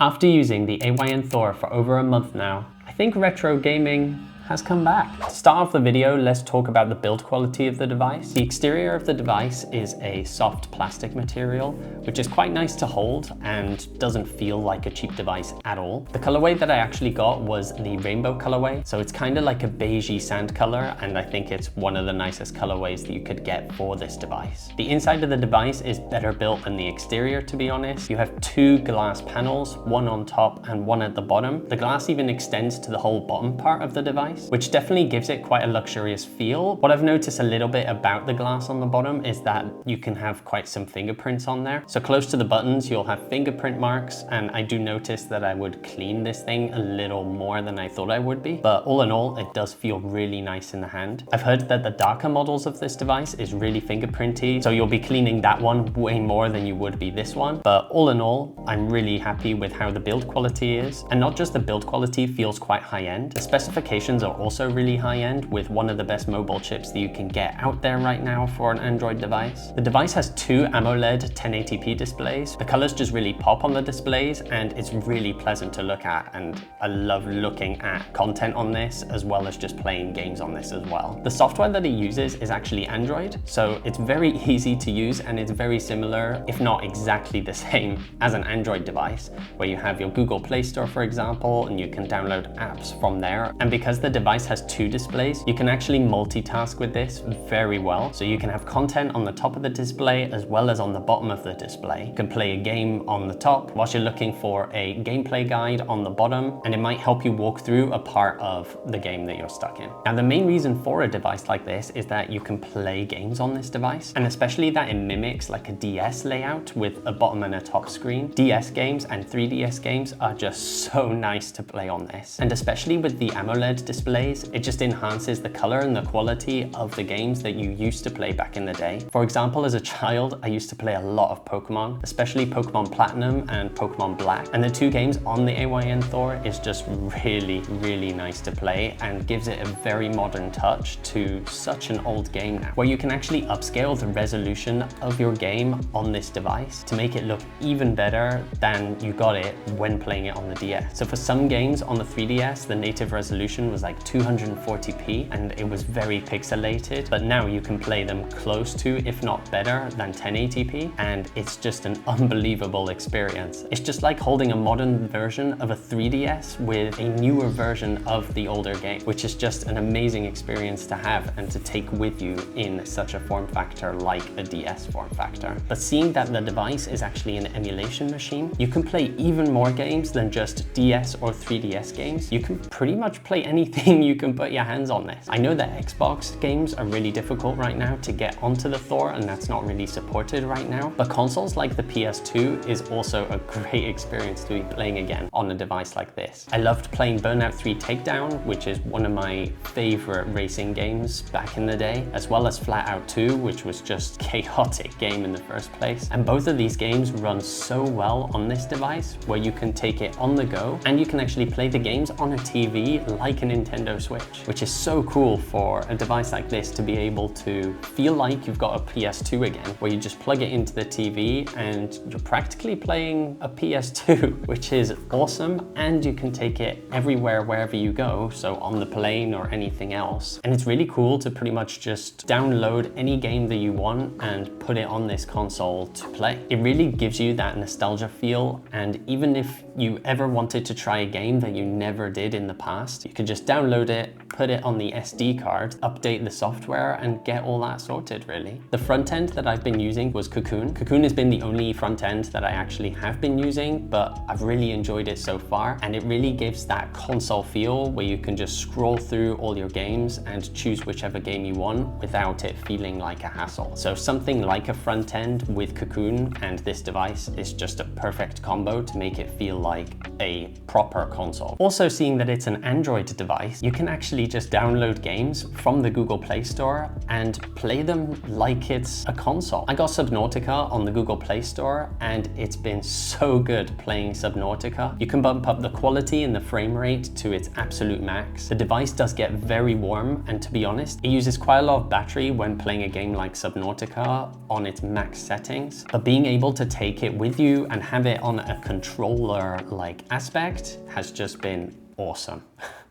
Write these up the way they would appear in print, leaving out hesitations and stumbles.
After using the AYN Thor for over a month now, I think retro gaming has come back. To start off the video, let's talk about the build quality of the device. The exterior of the device is a soft plastic material, which is quite nice to hold and doesn't feel like a cheap device at all. The colorway that I actually got was the rainbow colorway, so it's kind of like a beigey sand color, and I think it's one of the nicest colorways that you could get for this device. The inside of the device is better built than the exterior, to be honest. You have two glass panels, one on top and one at the bottom. The glass even extends to the whole bottom part of the device, which definitely gives it quite a luxurious feel. What I've noticed a little bit about the glass on the bottom is that you can have quite some fingerprints on there. So close to the buttons, you'll have fingerprint marks, and I do notice that I would clean this thing a little more than I thought I would be. But all in all, it does feel really nice in the hand. I've heard that the darker models of this device is really fingerprinty, so you'll be cleaning that one way more than you would be this one. But all in all, I'm really happy with how the build quality is. And not just the build quality feels quite high end, the specifications are also really high end, with one of the best mobile chips that you can get out there right now for an Android device. The device has two AMOLED 1080p displays. The colors just really pop on the displays, and it's really pleasant to look at, and I love looking at content on this as well as just playing games on this as well. The software that it uses is actually Android, so it's very easy to use, and it's very similar, if not exactly the same, as an Android device, where you have your Google Play Store, for example, and you can download apps from there. And because the device has two displays, you can actually multitask with this very well. So you can have content on the top of the display as well as on the bottom of the display. You can play a game on the top whilst you're looking for a gameplay guide on the bottom, and it might help you walk through a part of the game that you're stuck in. Now, the main reason for a device like this is that you can play games on this device, and especially that it mimics like a DS layout with a bottom and a top screen. DS games and 3DS games are just so nice to play on this, and especially with the AMOLED displays, it just enhances the color and the quality of the games that you used to play back in the day. For example, as a child, I used to play a lot of Pokemon, especially Pokemon Platinum and Pokemon Black. And the two games on the AYN Thor is just really, really nice to play, and gives it a very modern touch to such an old game now, where you can actually upscale the resolution of your game on this device to make it look even better than you got it when playing it on the DS. So for some games on the 3DS, the native resolution was like 240p, and it was very pixelated, but now you can play them close to, if not better than 1080p, and it's just an unbelievable experience. It's just like holding a modern version of a 3DS with a newer version of the older game, which is just an amazing experience to have and to take with you in such a form factor like a DS form factor. But seeing that the device is actually an emulation machine, you can play even more games than just DS or 3DS games. You can pretty much play anything you can put your hands on this. I know that Xbox games are really difficult right now to get onto the Thor, and that's not really supported right now, but consoles like the PS2 is also a great experience to be playing again on a device like this. I loved playing Burnout 3 Takedown, which is one of my favorite racing games back in the day, as well as Flat Out 2, which was just a chaotic game in the first place. And both of these games run so well on this device, where you can take it on the go, and you can actually play the games on a TV like a Nintendo Switch, which is so cool for a device like this to be able to feel like you've got a PS2 again, where you just plug it into the TV and you're practically playing a PS2, which is awesome. And you can take it everywhere, wherever you go, so on the plane or anything else. And it's really cool to pretty much just download any game that you want and put it on this console to play. It really gives you that nostalgia feel, and even if you ever wanted to try a game that you never did in the past, you could just download it, put it on the SD card, update the software, and get all that sorted, really. The front end that I've been using was Cocoon. Cocoon has been the only front end that I actually have been using, but I've really enjoyed it so far, and it really gives that console feel where you can just scroll through all your games and choose whichever game you want without it feeling like a hassle. So something like a front end with Cocoon and this device is just a perfect combo to make it feel like a proper console. Also, seeing that it's an Android device, device, you can actually just download games from the Google Play Store and play them like it's a console. I got Subnautica on the Google Play Store and it's been so good playing Subnautica. You can bump up the quality and the frame rate to its absolute max. The device does get very warm, and to be honest, it uses quite a lot of battery when playing a game like Subnautica on its max settings, but being able to take it with you and have it on a controller-like aspect has just been awesome.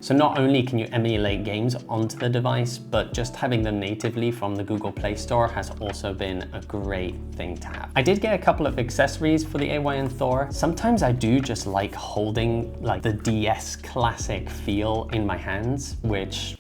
So not only can you emulate games onto the device, but just having them natively from the Google Play Store has also been a great thing to have. I did get a couple of accessories for the AYN Thor. Sometimes I do just like holding like the DS classic feel in my hands, which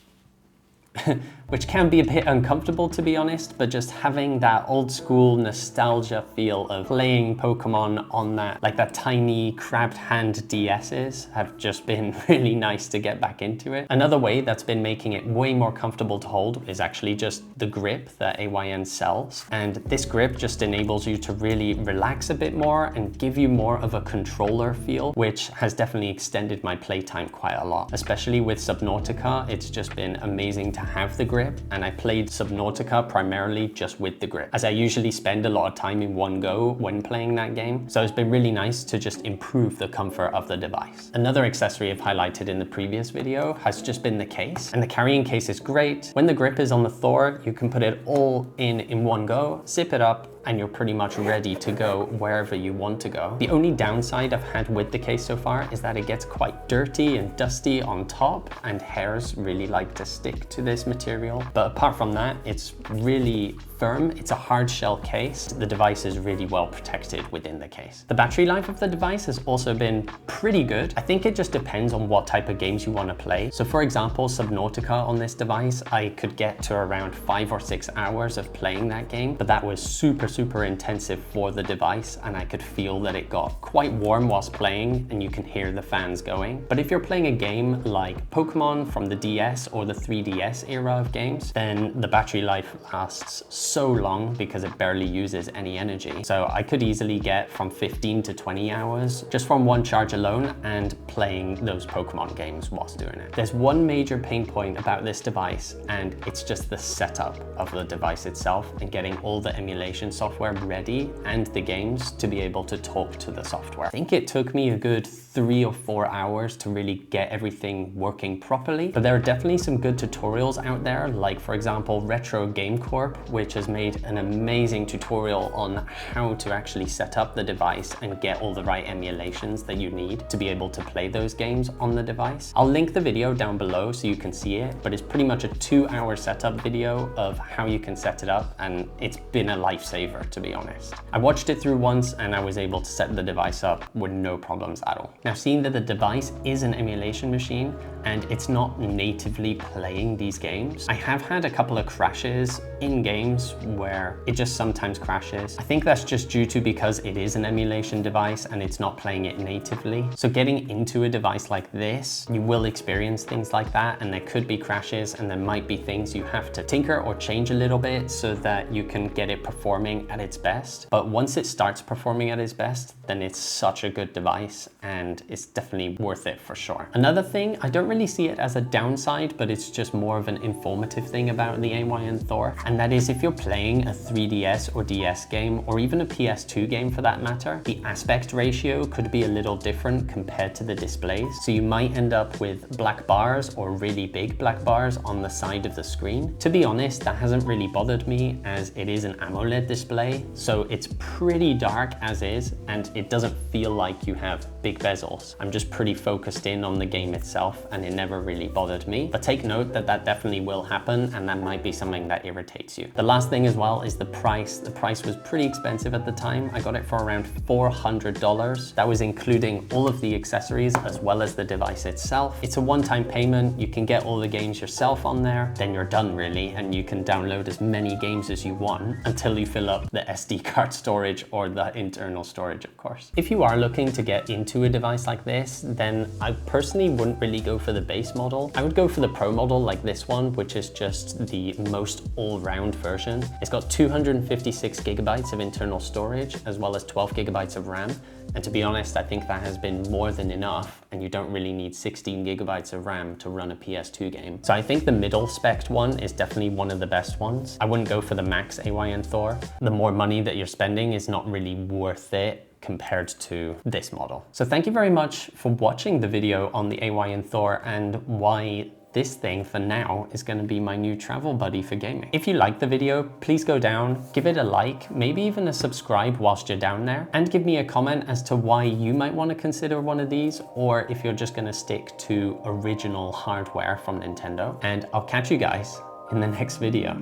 can be a bit uncomfortable, to be honest, but just having that old school nostalgia feel of playing Pokemon on that tiny crabbed hand DSs have just been really nice to get back into it. Another way that's been making it way more comfortable to hold is actually just the grip that AYN sells. And this grip just enables you to really relax a bit more and give you more of a controller feel, which has definitely extended my playtime quite a lot. Especially with Subnautica, it's just been amazing to have the grip, and I played Subnautica primarily just with the grip, as I usually spend a lot of time in one go when playing that game. So it's been really nice to just improve the comfort of the device. Another accessory I've highlighted in the previous video has just been the case, and the carrying case is great. When the grip is on the Thor, you can put it all in one go, zip it up, and you're pretty much ready to go wherever you want to go. The only downside I've had with the case so far is that it gets quite dirty and dusty on top, and hairs really like to stick to this material. But apart from that, it's really firm. It's a hard shell case. The device is really well protected within the case. The battery life of the device has also been pretty good. I think it just depends on what type of games you want to play. So for example, Subnautica on this device, I could get to around 5 or 6 hours of playing that game, but that was super intensive for the device, and I could feel that it got quite warm whilst playing, and you can hear the fans going. But if you're playing a game like Pokemon from the DS or the 3DS era of games, then the battery life lasts so long because it barely uses any energy. So I could easily get from 15 to 20 hours just from one charge alone and playing those Pokemon games whilst doing it. There's one major pain point about this device, and it's just the setup of the device itself and getting all the emulation software ready and the games to be able to talk to the software. I think it took me a good 3 or 4 hours to really get everything working properly, but there are definitely some good tutorials out there, like for example Retro Game Corp, which has made an amazing tutorial on how to actually set up the device and get all the right emulations that you need to be able to play those games on the device. I'll link the video down below so you can see it, but it's pretty much a 2-hour setup video of how you can set it up, and it's been a lifesaver, to be honest. I watched it through once and I was able to set the device up with no problems at all. Now, seeing that the device is an emulation machine and it's not natively playing these games, I have had a couple of crashes in games where it just sometimes crashes. I think that's just due to because it is an emulation device and it's not playing it natively. So getting into a device like this, you will experience things like that, and there could be crashes and there might be things you have to tinker or change a little bit so that you can get it performing at its best. But once it starts performing at its best, then it's such a good device and it's definitely worth it for sure. Another thing, I don't really see it as a downside, but it's just more of an informative thing about the AYN Thor, and that is if you're playing a 3DS or DS game, or even a PS2 game for that matter, the aspect ratio could be a little different compared to the displays. So you might end up with black bars or really big black bars on the side of the screen. To be honest, that hasn't really bothered me as it is an AMOLED display, so it's pretty dark as is, and it doesn't feel like you have big bezels. I'm just pretty focused in on the game itself, and it never really bothered me. But take note that that definitely will happen, and that might be something that irritates you. The last thing as well is the price. The price was pretty expensive at the time. I got it for around $400. That was including all of the accessories as well as the device itself. It's a one-time payment. You can get all the games yourself on there, then you're done really, and you can download as many games as you want until you fill up the SD card storage or the internal storage, of course. If you are looking to get into a device like this, then I personally wouldn't really go for the base model. I would go for the Pro model like this one, which is just the most all-round version. It's got 256 gigabytes of internal storage as well as 12 gigabytes of RAM. And to be honest, I think that has been more than enough, and you don't really need 16 gigabytes of RAM to run a PS2 game. So I think the middle spec one is definitely one of the best ones. I wouldn't go for the max AYN Thor. The more money that you're spending is not really worth it compared to this model. So thank you very much for watching the video on the AYN Thor and why this thing for now is going to be my new travel buddy for gaming. If you like the video, please go down, give it a like, maybe even a subscribe whilst you're down there, and give me a comment as to why you might want to consider one of these, or if you're just going to stick to original hardware from Nintendo. And I'll catch you guys in the next video.